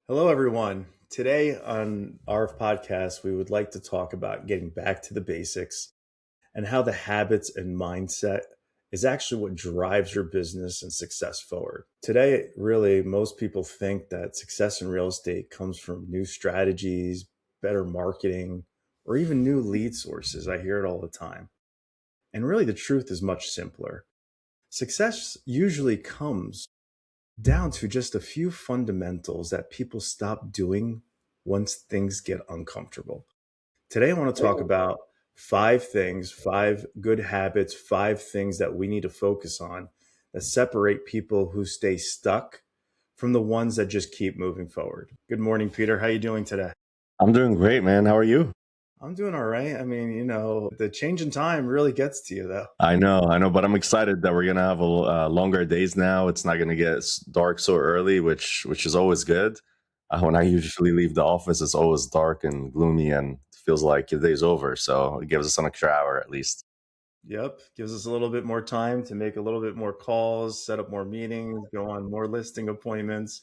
Hello, everyone. Today on our podcast, we would like to talk about getting back to the basics and how the habits and mindset is actually what drives your business and success forward. Today, really, most people think that success in real estate comes from new strategies, better marketing, or even new lead sources. I hear it all the time. And really, the truth is much simpler. Success usually comes down to just a few fundamentals that people stop doing once things get uncomfortable. Today, I want to talk about five things, five good habits, five things that we need to focus on that separate people who stay stuck from the ones that just keep moving forward. Good morning, Peter. How are you doing today? I'm doing great, man. How are you? I'm doing all right. I mean, the change in time really gets to you, though. I know, but I'm excited that we're gonna have longer days now. It's not gonna get dark so early, which is always good. When I usually leave the office, it's always dark and gloomy, and it feels like the day's over. So it gives us an extra hour at least. Yep. Gives us a little bit more time to make a little bit more calls, set up more meetings, go on more listing appointments.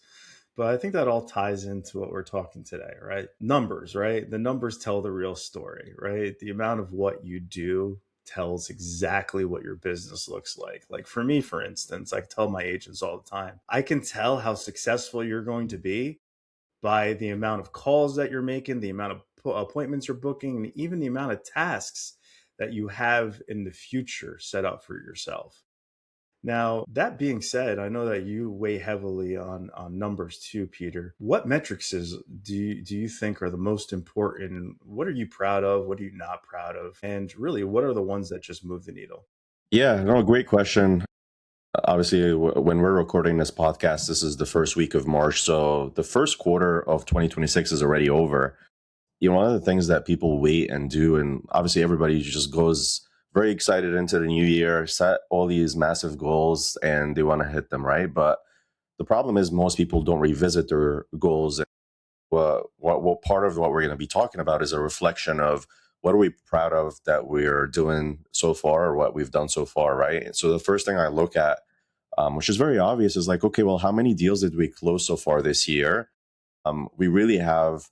But I think that all ties into what we're talking today, right? Numbers, right? The numbers tell the real story, right? The amount of what you do tells exactly what your business looks like. Like for me, for instance, I tell my agents all the time, I can tell how successful you're going to be by the amount of calls that you're making, the amount of appointments you're booking, and even the amount of tasks that you have in the future set up for yourself. Now, that being said, I know that you weigh heavily on numbers too, Peter. What metrics do you think are the most important? What are you proud of? What are you not proud of? And really, what are the ones that just move the needle? Yeah, no, great question. Obviously, when we're recording this podcast, this is the first week of March, so the first quarter of 2026 is already over. One of the things that people wait and do, and obviously everybody just goes very excited into the new year, set all these massive goals, and they want to hit them, right? But the problem is most people don't revisit their goals. What part of what we're going to be talking about is a reflection of what are we proud of that we're doing so far, or what we've done so far, right? And so the first thing I look at, which is very obvious, is like, okay, well, how many deals did we close so far this year? We really have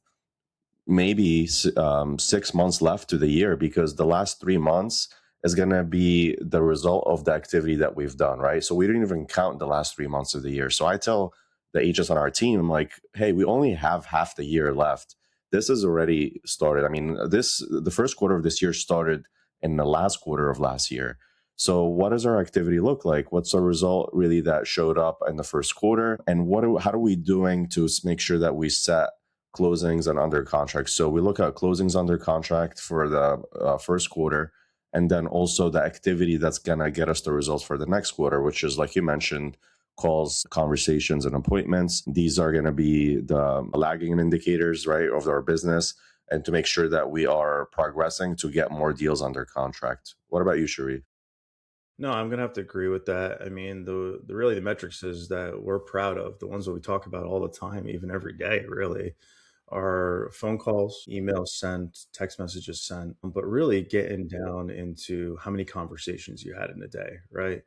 maybe 6 months left to the year, because the last 3 months is going to be the result of the activity that we've done, right? So we didn't even count the last 3 months of the year. So I tell the agents on our team, I'm like, hey, we only have half the year left. This has already started. I mean, the first quarter of this year started in the last quarter of last year. So what does our activity look like? What's the result really that showed up in the first quarter? And how are we doing to make sure that we set closings and under contract? So we look at closings under contract for the first quarter, and then also the activity that's going to get us the results for the next quarter, which is, like you mentioned, calls, conversations, and appointments. These are going to be the lagging indicators, right, of our business, and to make sure that we are progressing to get more deals under contract. What about you, Sharif? No, I'm gonna have to agree with that. I mean, the really the metrics is that we're proud of, the ones that we talk about all the time, even every day, really, are phone calls, emails sent, text messages sent, but really getting down into how many conversations you had in a day, right?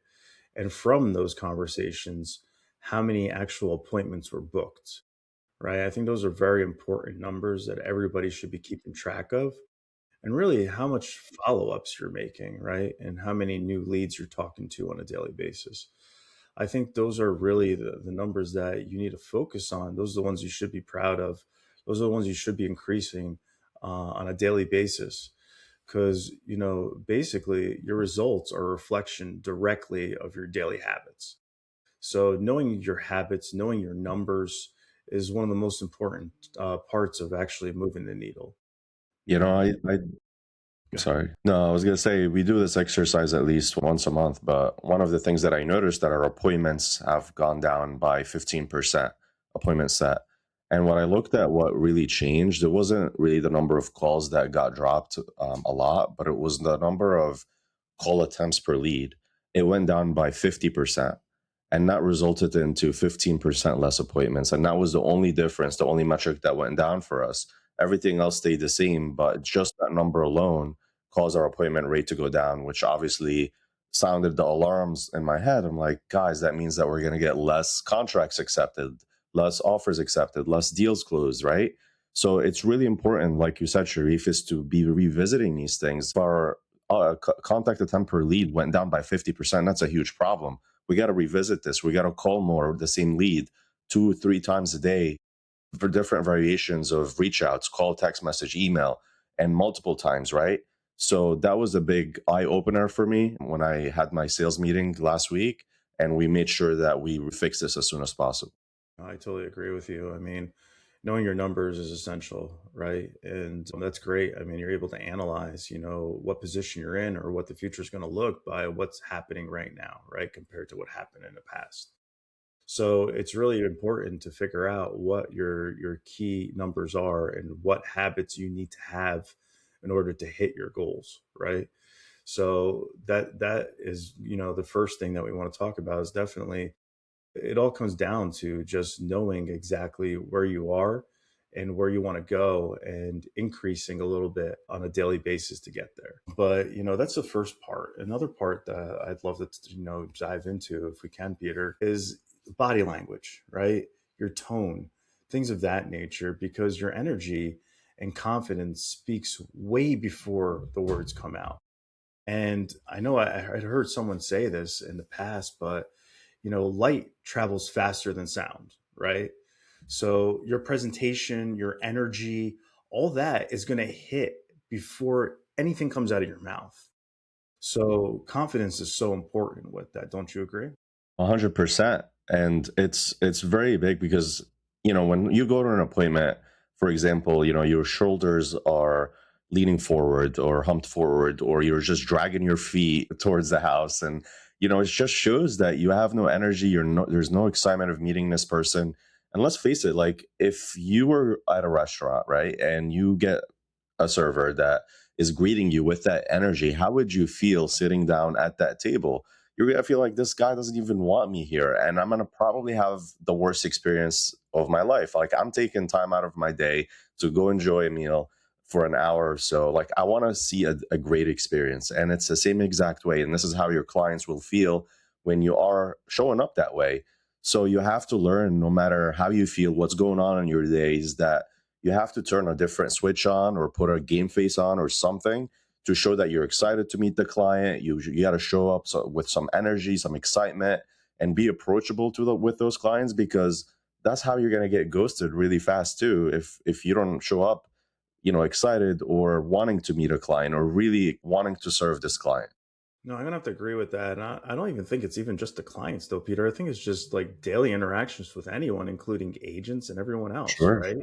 And from those conversations, how many actual appointments were booked, right? I think those are very important numbers that everybody should be keeping track of, and really how much follow-ups you're making, right? And how many new leads you're talking to on a daily basis. I think those are really the numbers that you need to focus on. Those are the ones you should be proud of. Those are the ones you should be increasing on a daily basis, because basically your results are a reflection directly of your daily habits. So knowing your habits, knowing your numbers is one of the most important parts of actually moving the needle. You know, I Go ahead. Sorry. No, I was going to say we do this exercise at least once a month, but one of the things that I noticed that our appointments have gone down by 15% appointment set. And when I looked at what really changed, it wasn't really the number of calls that got dropped a lot, but it was the number of call attempts per lead. It went down by 50%. And that resulted into 15% less appointments. And that was the only difference, the only metric that went down for us. Everything else stayed the same, but just that number alone caused our appointment rate to go down, which obviously sounded the alarms in my head. I'm like, guys, that means that we're going to get less contracts accepted. less offers accepted, less deals closed, right? So it's really important, like you said, Sharif, is to be revisiting these things. If our contact attempt per lead went down by 50%, that's a huge problem. We got to revisit this. We got to call more the same lead 2 3 times a day for different variations of reach outs, call, text message, email, and multiple times, right? So that was a big eye opener for me when I had my sales meeting last week, and we made sure that we fix this as soon as possible. I totally agree with you. I mean, knowing your numbers is essential, right? And that's great. I mean, you're able to analyze, what position you're in or what the future is going to look by what's happening right now, right? Compared to what happened in the past. So it's really important to figure out what your key numbers are and what habits you need to have in order to hit your goals, right? So that is, the first thing that we want to talk about is definitely it all comes down to just knowing exactly where you are and where you want to go and increasing a little bit on a daily basis to get there. But, that's the first part. Another part that I'd love to, dive into if we can, Peter, is body language, right? Your tone, things of that nature, because your energy and confidence speaks way before the words come out. And I know I'd heard someone say this in the past, but light travels faster than sound, right? So your presentation, your energy, all that is going to hit before anything comes out of your mouth. So confidence is so important with that. Don't you agree? 100%. And it's very big because, when you go to an appointment, for example, your shoulders are leaning forward or humped forward, or you're just dragging your feet towards the house. And, it just shows that you have no energy. There's no excitement of meeting this person. And let's face it, like if you were at a restaurant, right, and you get a server that is greeting you with that energy, how would you feel sitting down at that table? You're gonna feel like this guy doesn't even want me here, and I'm gonna probably have the worst experience of my life. Like I'm taking time out of my day to go enjoy a meal for an hour or so. Like I want to see a great experience, and it's the same exact way. And this is how your clients will feel when you are showing up that way. So you have to learn, no matter how you feel, what's going on in your days, that you have to turn a different switch on or put a game face on or something to show that you're excited to meet the client. You got to show up with some energy, some excitement, and be approachable with those clients, because that's how you're going to get ghosted really fast too. If you don't show up, excited or wanting to meet a client or really wanting to serve this client. No, I'm gonna have to agree with that. And I don't even think it's even just the clients, though, Peter. I think it's just like daily interactions with anyone, including agents and everyone else, Sure. right?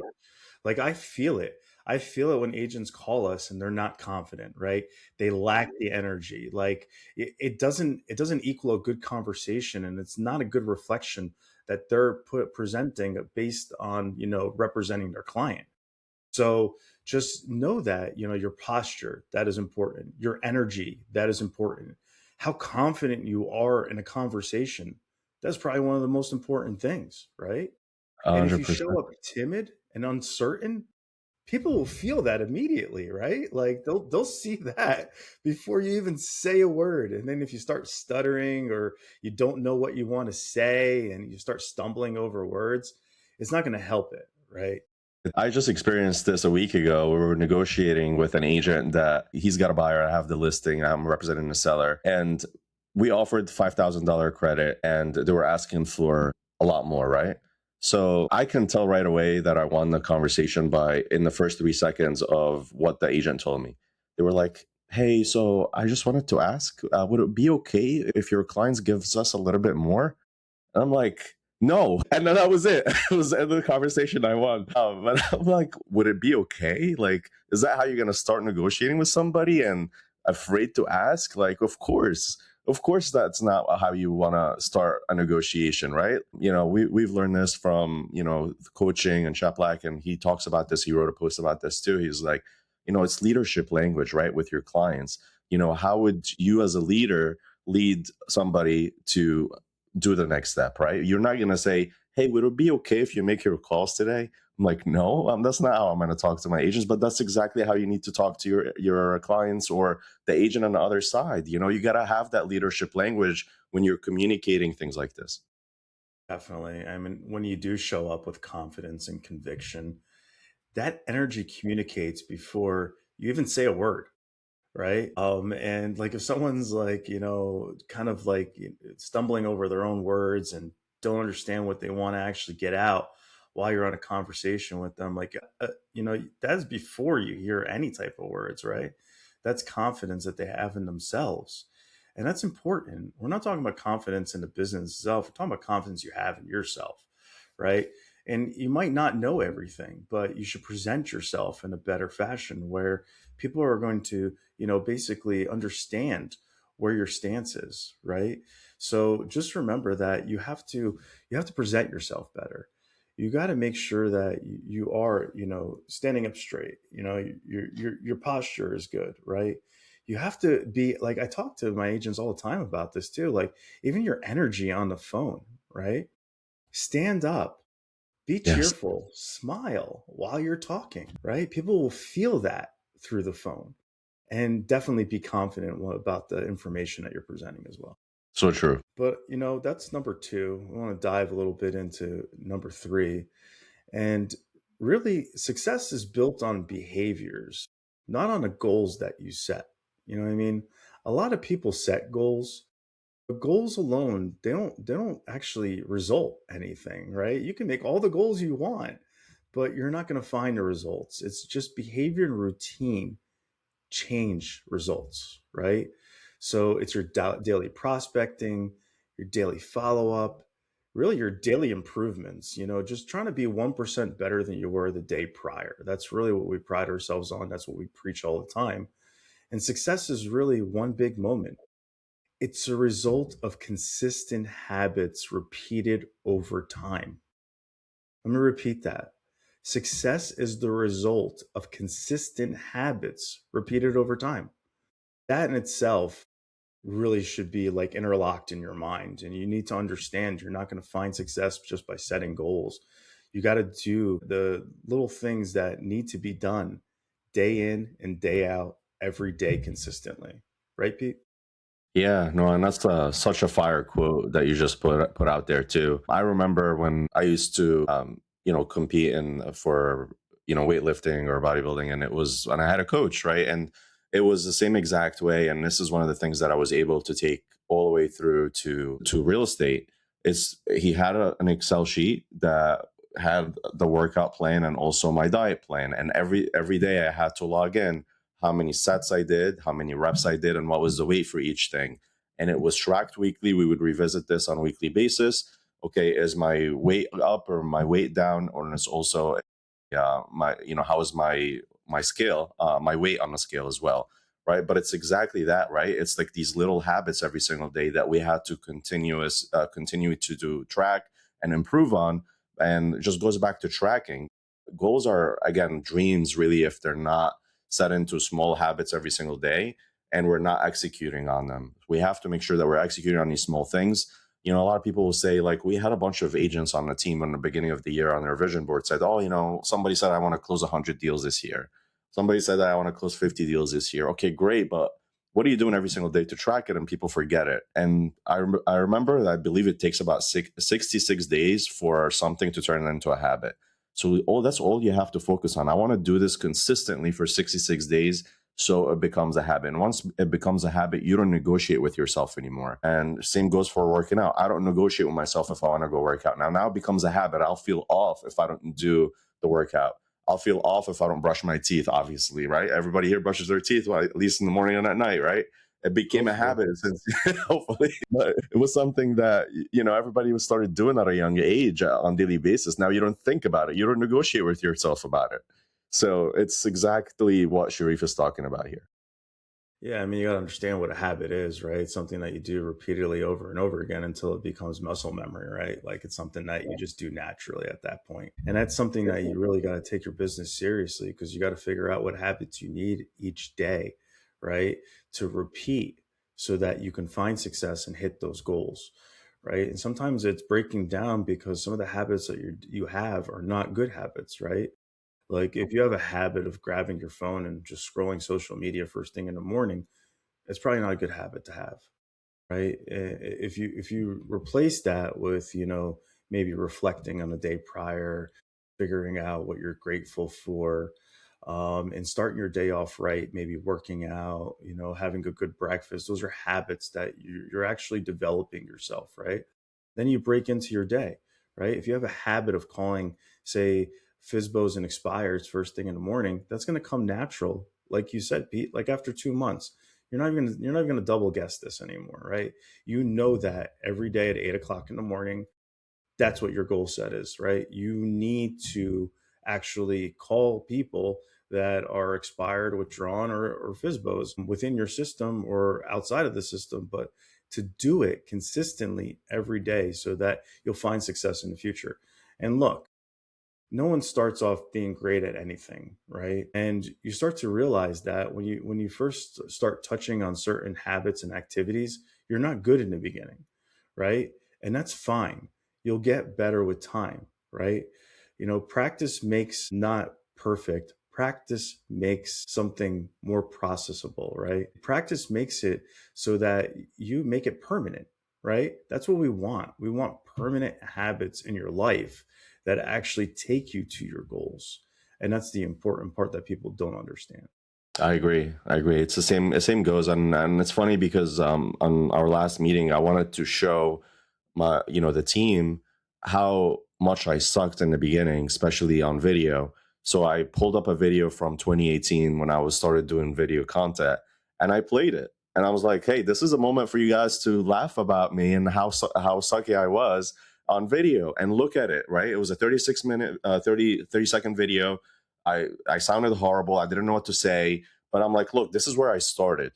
Like I feel it. I feel it when agents call us and they're not confident, right? They lack the energy. Like it doesn't equal a good conversation, and it's not a good reflection that they're presenting based on representing their client. So just know that, your posture, that is important. Your energy, that is important. How confident you are in a conversation, that's probably one of the most important things, right? And if you show 100%. up timid and uncertain, people will feel that immediately, right? Like they'll see that before you even say a word. And then if you start stuttering or you don't know what you want to say and you start stumbling over words, it's not going to help it, right? I just experienced this a week ago. We were negotiating with an agent that he's got a buyer. I have the listing. I'm representing the seller. And we offered $5,000 credit, and they were asking for a lot more, right? So I can tell right away that I won the conversation by in the first 3 seconds of what the agent told me. They were like, "Hey, so I just wanted to ask, would it be okay if your clients gives us a little bit more?" I'm like, no. And then that was it. It was the end of the conversation. I won. But I'm like, would it be okay? Like, is that how you're going to start negotiating with somebody and afraid to ask? Like, of course. Of course, that's not how you want to start a negotiation, right? We've learned this from, coaching and Chaplack, and he talks about this. He wrote a post about this too. He's like, it's leadership language, right? With your clients. How would you as a leader lead somebody to do the next step, right? You're not going to say, "Hey, would it be okay if you make your calls today?" I'm like, no, that's not how I'm going to talk to my agents. But that's exactly how you need to talk to your clients or the agent on the other side. You got to have that leadership language when you're communicating things like this. Definitely. I mean, when you do show up with confidence and conviction, that energy communicates before you even say a word. Right? And like if someone's like, kind of like stumbling over their own words and don't understand what they want to actually get out while you're on a conversation with them, like, that's before you hear any type of words, right? That's confidence that they have in themselves. And that's important. We're not talking about confidence in the business itself. We're talking about confidence you have in yourself, right? And you might not know everything, but you should present yourself in a better fashion where people are going to basically understand where your stance is, right? So just remember that you have to present yourself better. You got to make sure that you are, standing up straight. Your posture is good, right? You have to be like, I talk to my agents all the time about this too. Like even your energy on the phone, right? Stand up, be Yes. cheerful, smile while you're talking, right? People will feel that through the phone, and definitely be confident about the information that you're presenting as well. So true. But, that's number two. I want to dive a little bit into number three. And really, success is built on behaviors, not on the goals that you set. You know what I mean? A lot of people set goals, but goals alone, they don't actually result anything, right? You can make all the goals you want, but you're not going to find the results. It's just behavior and routine change results, right? So it's your daily prospecting, your daily follow up, really your daily improvements, just trying to be 1% better than you were the day prior. That's really what we pride ourselves on. That's what we preach all the time. And success is really one big moment. It's a result of consistent habits repeated over time. Let me repeat that. Success is the result of consistent habits repeated over time. That in itself really should be like interlocked in your mind. And you need to understand you're not going to find success just by setting goals. You got to do the little things that need to be done day in and day out, every day consistently. Right, Pete? Yeah, no, and that's such a fire quote that you just put out there too. I remember when I used to, compete in for weightlifting or bodybuilding, and I had a coach, right, and it was the same exact way. And this is one of the things that I was able to take all the way through to real estate. Is he had an Excel sheet that had the workout plan and also my diet plan, and every day I had to log in how many sets I did, how many reps I did, and what was the weight for each thing. And it was tracked weekly. We would revisit this on a weekly basis. Okay, is my weight up or my weight down? Or is also, how is my scale, my weight on the scale as well, right? But it's exactly that, right? It's like these little habits every single day that we had to continue to do track and improve on, and it just goes back to tracking. Goals are again dreams, really, if they're not set into small habits every single day and we're not executing on them. We have to make sure that we're executing on these small things. A lot of people will say, like, we had a bunch of agents on the team in the beginning of the year on their vision board said, oh, somebody said I want to close 100 deals this year. Somebody said that I want to close 50 deals this year. Okay, great. But what are you doing every single day to track it? And people forget it. And I remember that I believe it takes about 66 days for something to turn into a habit. So that's all you have to focus on. I want to do this consistently for 66 days so it becomes a habit. And once it becomes a habit, you don't negotiate with yourself anymore. And same goes for working out. I don't negotiate with myself if I want to go work out. Now it becomes a habit. I'll feel off if I don't do the workout. I'll feel off if I don't brush my teeth, obviously, right? Everybody here brushes their teeth, well, at least in the morning and at night, right? It became a Hopefully. habit since hopefully, but it was something that everybody was started doing at a young age on daily basis. Now you don't think about it, you don't negotiate with yourself about it. So it's exactly what Sharif is talking about here. Yeah, I mean, you got to understand what a habit is, right? It's something that you do repeatedly over and over again until it becomes muscle memory, right? Like it's something that you just do naturally at that point. And that's something that you really got to take your business seriously because you got to figure out what habits you need each day, right? To repeat so that you can find success and hit those goals, right? And sometimes it's breaking down because some of the habits that you have are not good habits, right? Like if you have a habit of grabbing your phone and just scrolling social media first thing in the morning, it's probably not a good habit to have, right? If you replace that with, maybe reflecting on the day prior, figuring out what you're grateful for, and starting your day off right, maybe working out, having a good breakfast. Those are habits that you're actually developing yourself, right? Then you break into your day, right? If you have a habit of calling, say, FISBOs and expires first thing in the morning, that's going to come natural. Like you said, Pete, like after 2 months, you're not even going to double guess this anymore, right? You know that every day at 8 o'clock in the morning, that's what your goal set is, right? You need to actually call people that are expired, withdrawn, or FISBOs within your system or outside of the system, but to do it consistently every day so that you'll find success in the future. And look, no one starts off being great at anything, right? And you start to realize that when you first start touching on certain habits and activities, you're not good in the beginning, right? And that's fine. You'll get better with time, right? Practice makes not perfect. Practice makes something more processable, right? Practice makes it so that you make it permanent, right? That's what we want. We want permanent habits in your life that actually take you to your goals. And that's the important part that people don't understand. I agree. I agree. It's the same goes, and it's funny because on our last meeting, I wanted to show the team how much I sucked in the beginning, especially on video. So I pulled up a video from 2018 when I was started doing video content, and I played it. And I was like, "Hey, this is a moment for you guys to laugh about me and how sucky I was on video." And look at it, right? It was a 36 minute, 30 second video. I sounded horrible. I didn't know what to say, but I'm like, look, this is where I started.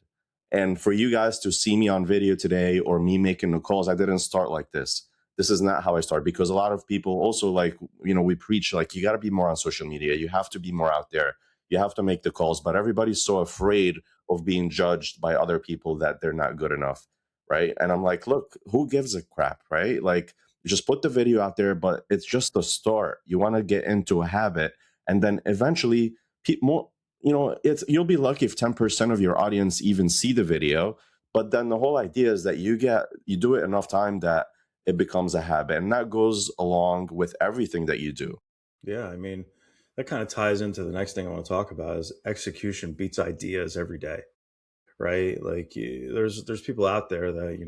And for you guys to see me on video today or me making the calls, I didn't start like this. This is not how I started, because a lot of people also, like, we preach like you got to be more on social media. You have to be more out there. You have to make the calls, but everybody's so afraid of being judged by other people that they're not good enough. Right. And I'm like, look, who gives a crap? Right. Like, just put the video out there, but it's just the start. You want to get into a habit, and then eventually people, it's you'll be lucky if 10% of your audience even see the video. But then the whole idea is that you do it enough time that it becomes a habit, and that goes along with everything that you do. Yeah, I mean, that kind of ties into the next thing I want to talk about is execution beats ideas every day, right? Like there's people out there that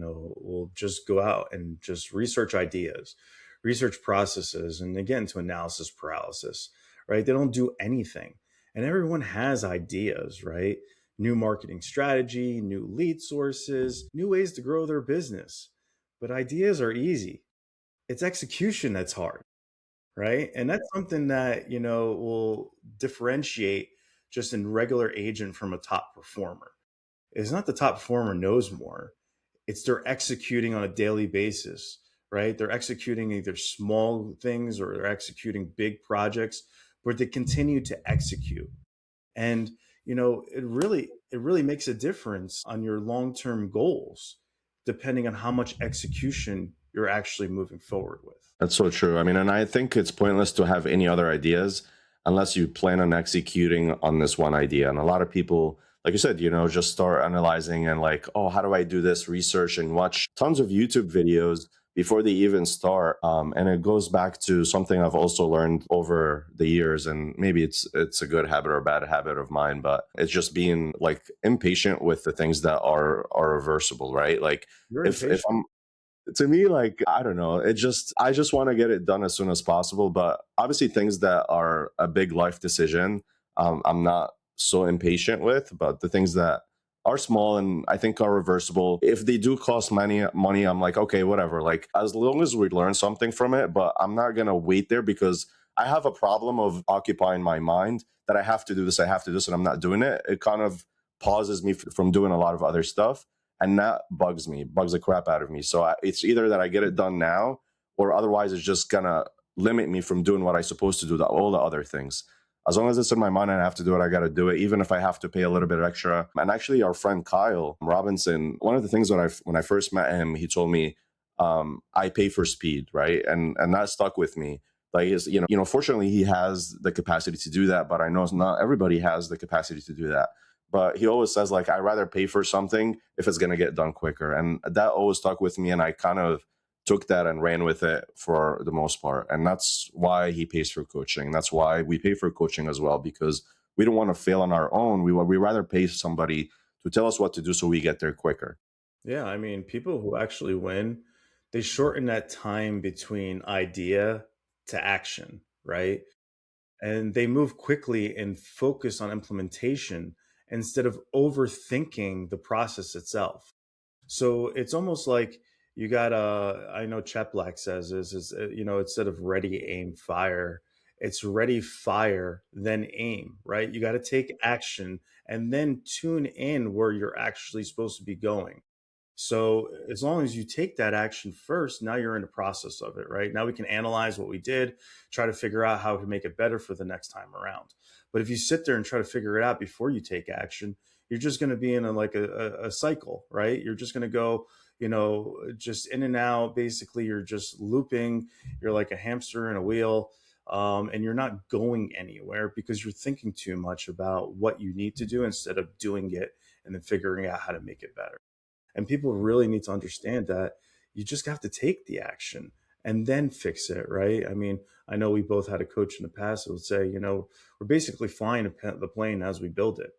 will just go out and just research ideas, research processes, and again to analysis paralysis, right? They don't do anything, and everyone has ideas, right? New marketing strategy, new lead sources, new ways to grow their business, but ideas are easy. It's execution that's hard, right? And that's something that will differentiate just a regular agent from a top performer. It's not the top performer knows more. It's they're executing on a daily basis, right? They're executing either small things or they're executing big projects, but they continue to execute. And it really makes a difference on your long-term goals, depending on how much execution you're actually moving forward with. That's so true. I mean, and I think it's pointless to have any other ideas unless you plan on executing on this one idea. And a lot of people, like you said, just start analyzing and like, oh, how do I do this research and watch tons of YouTube videos before they even start. And it goes back to something I've also learned over the years, and maybe it's a good habit or a bad habit of mine, but it's just being like impatient with the things that are reversible, right? Like You're if impatient. I'm to me, like, I don't know, I just want to get it done as soon as possible. But obviously things that are a big life decision, I'm not so impatient with. But the things that are small and I think are reversible, if they do cost money, I'm like, okay, whatever, like, as long as we learn something from it. But I'm not gonna wait there, because I have a problem of occupying my mind that I have to do this, and I'm not doing it. It kind of pauses me from doing a lot of other stuff, and that bugs the crap out of me. So it's either that I get it done now, or otherwise it's just gonna limit me from doing what I'm supposed to do, all the other things. As long as it's in my mind and I have to do it, I got to do it, even if I have to pay a little bit extra. And actually, our friend Kyle Robinson, one of the things when I first met him, he told me, I pay for speed, right? And that stuck with me. Like, fortunately, he has the capacity to do that, but I know not everybody has the capacity to do that. But he always says, like, I'd rather pay for something if it's going to get done quicker. And that always stuck with me. And I kind of took that and ran with it for the most part. And that's why he pays for coaching. That's why we pay for coaching as well, because we don't want to fail on our own. We rather pay somebody to tell us what to do so we get there quicker. Yeah, I mean, people who actually win, they shorten that time between idea to action, right? And they move quickly and focus on implementation instead of overthinking the process itself. So it's almost like you got I know Chet Black says instead of ready, aim, fire, it's ready, fire, then aim, right? You got to take action and then tune in where you're actually supposed to be going. So as long as you take that action first, now you're in the process of it, right? Now we can analyze what we did, try to figure out how to make it better for the next time around. But if you sit there and try to figure it out before you take action, you're just going to be in a cycle, right? You're just going to go, just in and out. Basically, you're just looping. You're like a hamster in a wheel. And you're not going anywhere because you're thinking too much about what you need to do instead of doing it and then figuring out how to make it better. And people really need to understand that you just have to take the action and then fix it, right? I mean, I know we both had a coach in the past who would say, we're basically flying the plane as we build it.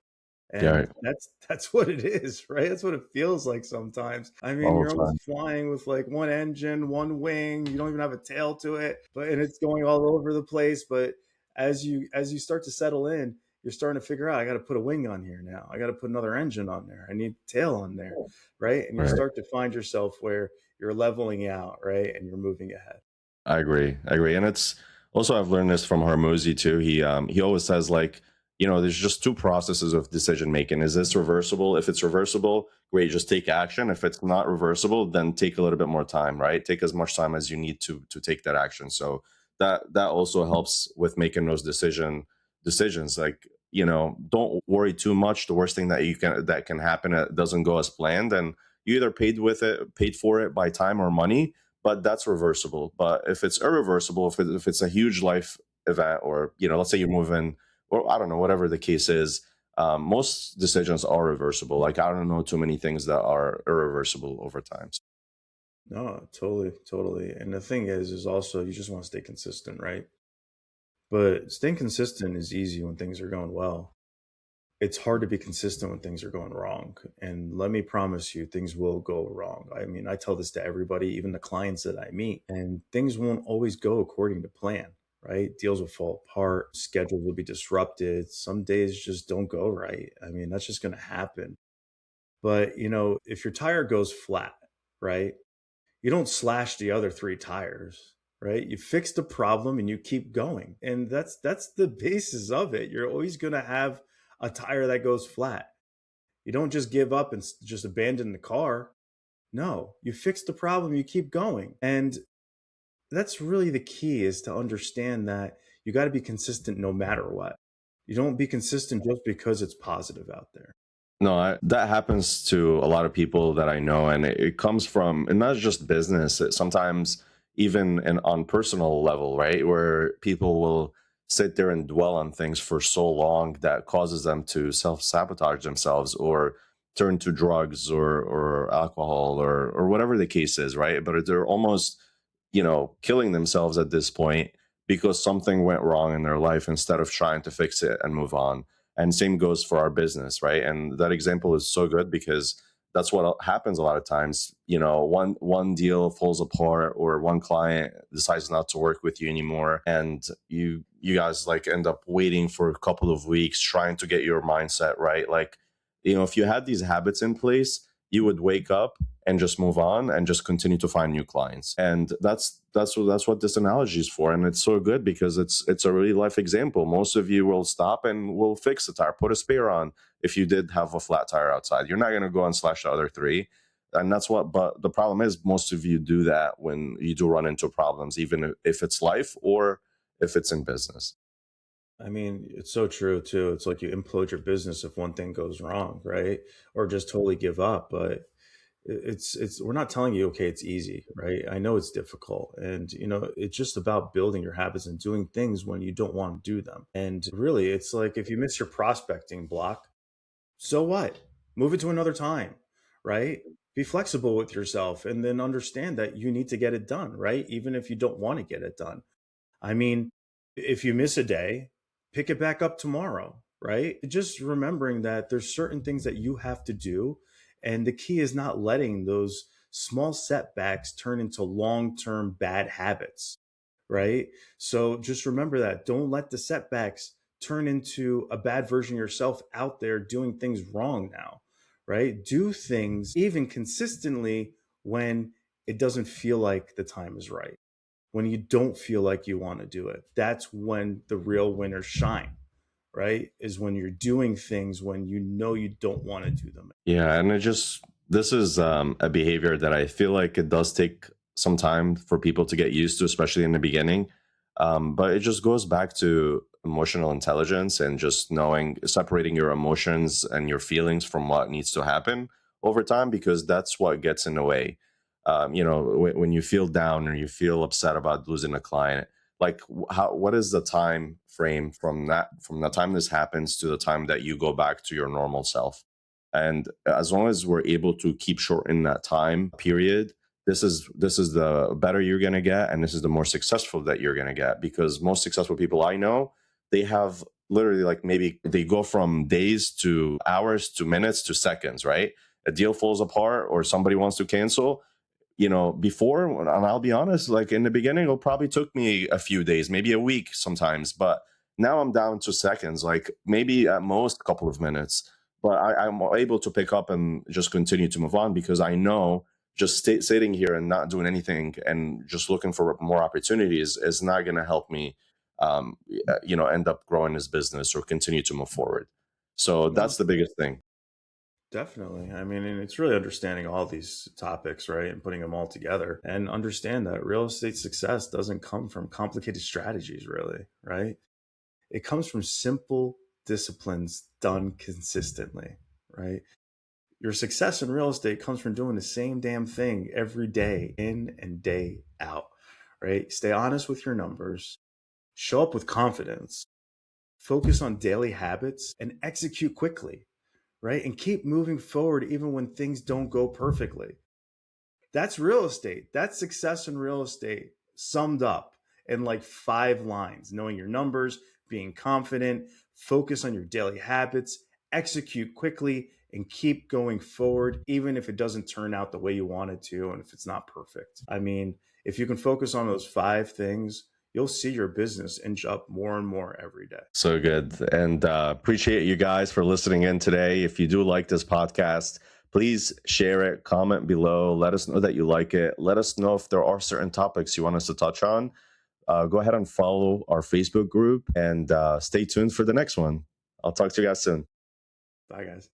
Yeah, And that's what it is, right? That's what it feels like sometimes. I mean, all you're the time. almost flying with like one engine, one wing, you don't even have a tail to it, but and it's going all over the place. But as you start to settle in, you're starting to figure out I got to put a wing on here now. I got to put another engine on there. I need tail on there, right? And you Right. start to find yourself where you're leveling out, right? And you're moving ahead. I agree. I agree. And it's also, I've learned this from Hormozy too. He always says, like, there's just two processes of decision making. Is this reversible? If it's reversible, great, just take action. If it's not reversible, then take a little bit more time, right? Take as much time as you need to take that action. So that also helps with making those decisions. Like, don't worry too much. The worst thing that can happen, it doesn't go as planned, and you either paid for it by time or money, but that's reversible. But if it's irreversible, if it's a huge life event, or let's say you're moving, or I don't know, whatever the case is, most decisions are reversible. Like, I don't know too many things that are irreversible over time. No, totally, totally. And the thing is also you just want to stay consistent, right? But staying consistent is easy when things are going well. It's hard to be consistent when things are going wrong. And let me promise you, things will go wrong. I mean, I tell this to everybody, even the clients that I meet, and things won't always go according to plan, right? Deals will fall apart, schedules will be disrupted. Some days just don't go right. I mean, that's just going to happen. But, if your tire goes flat, right? You don't slash the other three tires, right? You fix the problem and you keep going. And that's the basis of it. You're always going to have a tire that goes flat. You don't just give up and just abandon the car. No, you fix the problem, you keep going. And that's really the key, is to understand that you got to be consistent no matter what. You don't be consistent just because it's positive out there. No, that happens to a lot of people that I know, and it comes from, and not just business. Sometimes even on personal level, right, where people will sit there and dwell on things for so long that causes them to self sabotage themselves, or turn to drugs, or alcohol, or whatever the case is, right? But they're almost, killing themselves at this point because something went wrong in their life, instead of trying to fix it and move on. And same goes for our business, right? And that example is so good, because that's what happens a lot of times. One deal falls apart, or one client decides not to work with you anymore, and you guys like end up waiting for a couple of weeks trying to get your mindset right. Like, if you had these habits in place, you would wake up and just move on and just continue to find new clients. And that's what this analogy is for. And it's so good because it's a really life example. Most of you will stop and will fix the tire, put a spare on. If you did have a flat tire outside, you're not going to go and slash the other three. And that's what, but the problem is, most of you do that when you do run into problems, even if it's life or if it's in business. I mean, it's so true too. It's like you implode your business if one thing goes wrong, right? Or just totally give up. But it's we're not telling you, okay, it's easy, right? I know it's difficult, and it's just about building your habits and doing things when you don't want to do them. And really, it's like if you miss your prospecting block, so what? Move it to another time, right? Be flexible with yourself and then understand that you need to get it done, right? Even if you don't want to get it done. I mean, if you miss a day, pick it back up tomorrow, right? Just remembering that there's certain things that you have to do. And the key is not letting those small setbacks turn into long term bad habits, right? So just remember that. Don't let the setbacks turn into a bad version of yourself out there doing things wrong now, right? Do things even consistently when it doesn't feel like the time is right, when you don't feel like you want to do it. That's when the real winners shine, right? Is when you're doing things when you know you don't want to do them. Yeah, and this is a behavior that I feel like it does take some time for people to get used to, especially in the beginning. But it just goes back to emotional intelligence and just knowing, separating your emotions and your feelings from what needs to happen over time, because that's what gets in the way. When you feel down or you feel upset about losing a client, like what is the time frame from the time this happens to the time that you go back to your normal self? And as long as we're able to keep shortening that time period, this is the better you're going to get, and this is the more successful that you're going to get, because most successful people I know, they have literally, like, maybe they go from days to hours to minutes to seconds, right? A deal falls apart or somebody wants to cancel, before, and I'll be honest, like in the beginning, it probably took me a few days, maybe a week sometimes, but now I'm down to seconds, like maybe at most a couple of minutes. But I'm able to pick up and just continue to move on, because I know just sitting here and not doing anything and just looking for more opportunities is not going to help me, end up growing this business or continue to move forward. So No, that's the biggest thing. definitely. I mean, and it's really understanding all these topics, right? And putting them all together and understand that real estate success doesn't come from complicated strategies, really, right? It comes from simple disciplines done consistently, right? Your success in real estate comes from doing the same damn thing every day, in and day out, right? Stay honest with your numbers, show up with confidence, focus on daily habits, and execute quickly, right? And keep moving forward even when things don't go perfectly. That's real estate. That's success in real estate summed up in like 5 lines: knowing your numbers, being confident, focus on your daily habits, execute quickly, and keep going forward, even if it doesn't turn out the way you want it to and if it's not perfect. I mean, if you can focus on those 5 things, you'll see your business inch up more and more every day. So good. And appreciate you guys for listening in today. If you do like this podcast, please share it, comment below, let us know that you like it. Let us know if there are certain topics you want us to touch on. Go ahead and follow our Facebook group, and stay tuned for the next one. I'll talk to you guys soon. Bye, guys.